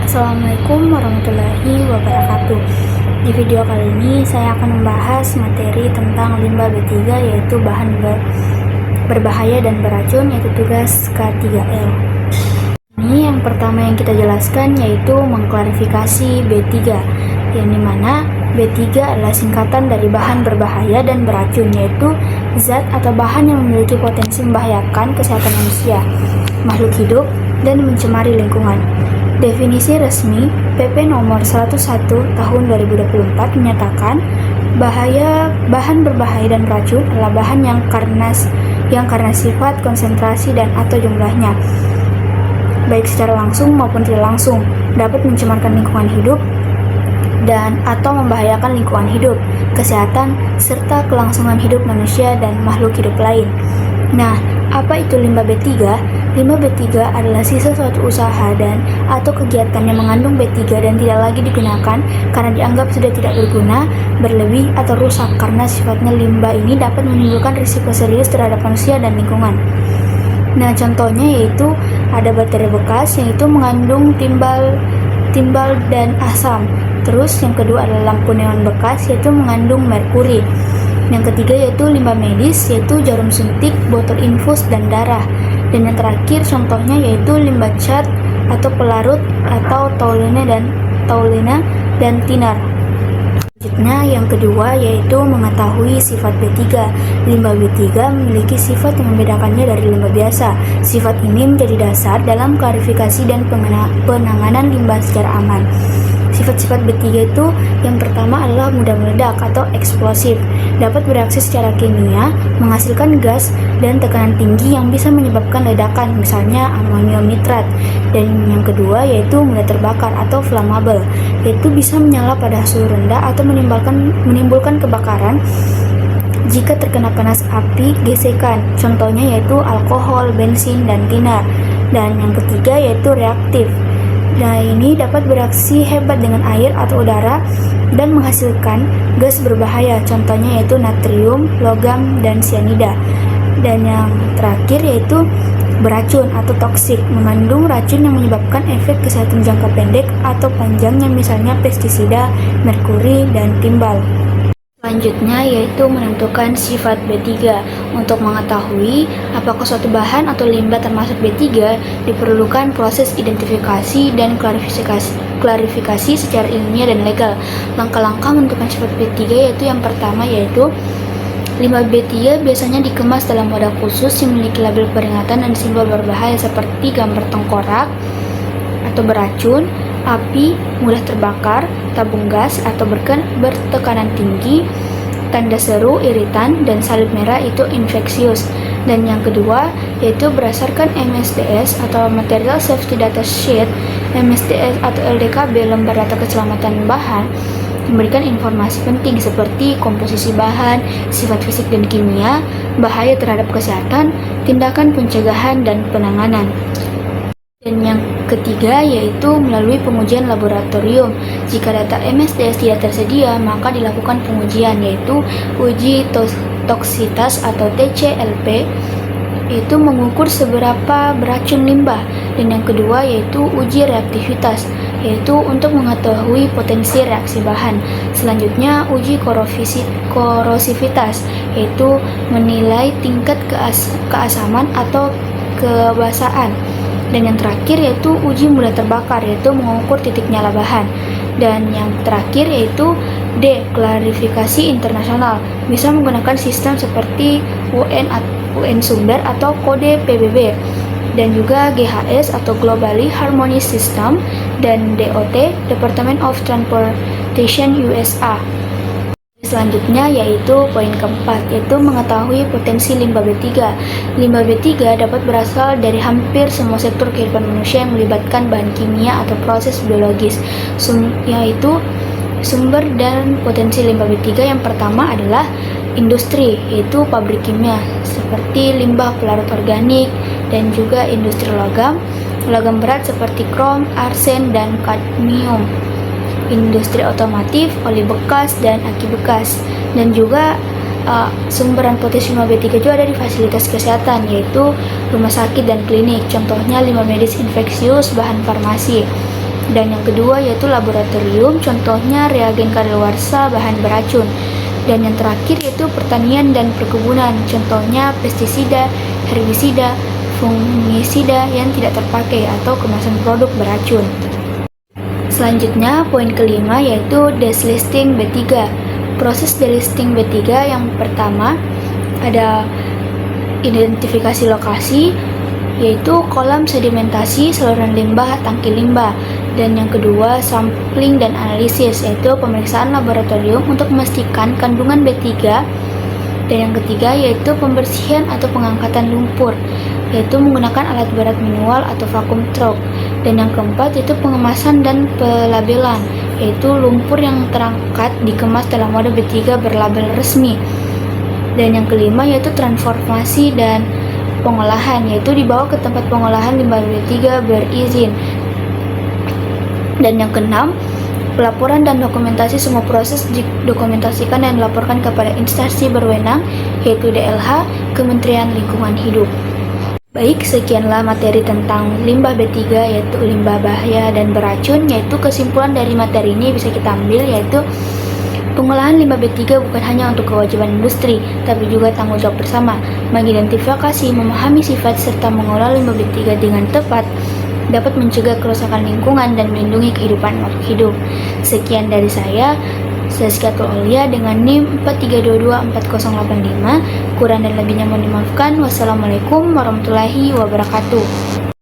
Assalamualaikum warahmatullahi wabarakatuh. Di video kali ini saya akan membahas materi tentang limbah B3, yaitu bahan berbahaya dan beracun, yaitu tugas K3L. Ini yang pertama yang kita jelaskan yaitu mengklarifikasi B3, yang dimana B3 adalah singkatan dari bahan berbahaya dan beracun, yaitu zat atau bahan yang memiliki potensi membahayakan kesehatan manusia, makhluk hidup, dan mencemari lingkungan. Definisi resmi PP nomor 101 tahun 2024 menyatakan bahan berbahaya dan beracun adalah bahan yang karena sifat, konsentrasi, dan atau jumlahnya, baik secara langsung maupun tidak langsung, dapat mencemarkan lingkungan hidup dan atau membahayakan lingkungan hidup, kesehatan, serta kelangsungan hidup manusia dan makhluk hidup lain. Nah, apa itu limbah B3? Limbah B3 adalah sisa suatu usaha dan atau kegiatan yang mengandung B3 dan tidak lagi digunakan karena dianggap sudah tidak berguna, berlebih, atau rusak karena sifatnya limbah ini dapat menimbulkan risiko serius terhadap manusia dan lingkungan. Nah, contohnya yaitu ada baterai bekas yang itu mengandung timbal dan asam. Terus yang kedua adalah lampu neon bekas yaitu mengandung merkuri. Yang ketiga yaitu limbah medis, yaitu jarum suntik, botol infus, dan darah. Dan yang terakhir contohnya yaitu limbah cat atau pelarut atau taulina dan tinar. Selanjutnya yang kedua yaitu mengetahui sifat B3. Limbah B3 memiliki sifat yang membedakannya dari limbah biasa. Sifat ini menjadi dasar dalam klarifikasi dan penanganan limbah secara aman. Sifat-sifat B3 itu yang pertama adalah mudah meledak atau eksplosif, dapat bereaksi secara kimia, menghasilkan gas dan tekanan tinggi yang bisa menyebabkan ledakan, misalnya amonium nitrat. Dan yang kedua yaitu mudah terbakar atau flammable, yaitu bisa menyala pada suhu rendah atau menimbulkan kebakaran jika terkena panas api gesekan. Contohnya yaitu alkohol, bensin, dan tinar. Dan yang ketiga yaitu reaktif. Nah, ini dapat bereaksi hebat dengan air atau udara dan menghasilkan gas berbahaya, contohnya yaitu natrium, logam, dan sianida. Dan yang terakhir yaitu beracun atau toksik, mengandung racun yang menyebabkan efek kesehatan jangka pendek atau panjangnya, misalnya pestisida, merkuri, dan timbal. Selanjutnya yaitu menentukan sifat B3. Untuk mengetahui apakah suatu bahan atau limbah termasuk B3, diperlukan proses identifikasi dan klarifikasi secara ilmiah dan legal. Langkah-langkah menentukan sifat B3 yaitu yang pertama yaitu limbah B3 biasanya dikemas dalam wadah khusus yang memiliki label peringatan dan simbol berbahaya seperti gambar tengkorak atau beracun, api, mudah terbakar, tabung gas atau bertekanan tinggi, tanda seru, iritan, dan salib merah itu infeksius. Dan yang kedua yaitu berdasarkan MSDS atau Material Safety Data Sheet. MSDS atau LDKB, lembar data keselamatan bahan, memberikan informasi penting seperti komposisi bahan, sifat fisik dan kimia, bahaya terhadap kesehatan, tindakan pencegahan dan penanganan. Dan yang ketiga yaitu melalui pengujian laboratorium. Jika data MSDS tidak tersedia, maka dilakukan pengujian yaitu uji toksitas atau TCLP, yaitu mengukur seberapa beracun limbah. Dan yang kedua yaitu uji reaktivitas, yaitu untuk mengetahui potensi reaksi bahan. Selanjutnya uji korosivitas, yaitu menilai tingkat keasaman atau kebasaan. Dan yang terakhir yaitu uji mudah terbakar, yaitu mengukur titik nyala bahan. Dan yang terakhir yaitu D, klarifikasi internasional, bisa menggunakan sistem seperti UN sumber atau kode PBB, dan juga GHS atau Globally Harmonious System, dan DOT, Department of Transportation USA. Selanjutnya yaitu poin keempat, yaitu mengetahui potensi limbah B3. Limbah B3 dapat berasal dari hampir semua sektor kehidupan manusia yang melibatkan bahan kimia atau proses biologis. Yaitu sumber dan potensi limbah B3 yang pertama adalah industri, yaitu pabrik kimia seperti limbah pelarut organik, dan juga industri logam berat seperti krom, arsen, dan kadmium. Industri otomotif, oli bekas, dan aki bekas. Dan juga sumberan potasium B3 juga ada di fasilitas kesehatan, yaitu rumah sakit dan klinik, contohnya limbah medis infeksius, bahan farmasi. Dan yang kedua yaitu laboratorium, contohnya reagen kadaluarsa bahan beracun. Dan yang terakhir yaitu pertanian dan perkebunan, contohnya pestisida, herbisida, fungisida yang tidak terpakai atau kemasan produk beracun. Selanjutnya, poin kelima yaitu delisting B3. Proses delisting B3 yang pertama ada identifikasi lokasi, yaitu kolam sedimentasi, saluran limbah, tangki limbah. Dan yang kedua, sampling dan analisis, yaitu pemeriksaan laboratorium untuk memastikan kandungan B3. Dan yang ketiga yaitu pembersihan atau pengangkatan lumpur, yaitu menggunakan alat berat manual atau vacuum truck. Dan yang keempat yaitu pengemasan dan pelabelan, yaitu lumpur yang terangkat dikemas dalam mode B3 berlabel resmi. Dan yang kelima yaitu transformasi dan pengolahan, yaitu dibawa ke tempat pengolahan limbah B3 berizin. Dan yang keenam, pelaporan dan dokumentasi semua proses didokumentasikan dan dilaporkan kepada instansi berwenang, yaitu DLH, Kementerian Lingkungan Hidup. Baik, sekianlah materi tentang limbah B3, yaitu limbah bahaya dan beracun. Yaitu kesimpulan dari materi ini bisa kita ambil, yaitu pengolahan limbah B3 bukan hanya untuk kewajiban industri, tapi juga tanggung jawab bersama. Mengidentifikasi, memahami sifat, serta mengolah limbah B3 dengan tepat dapat mencegah kerusakan lingkungan dan melindungi kehidupan makhluk hidup. Sekian dari saya, Zazkiatul Aulia dengan NIM 43224085. Kurang dan lebihnya mohon dimaafkan. Wassalamualaikum warahmatullahi wabarakatuh.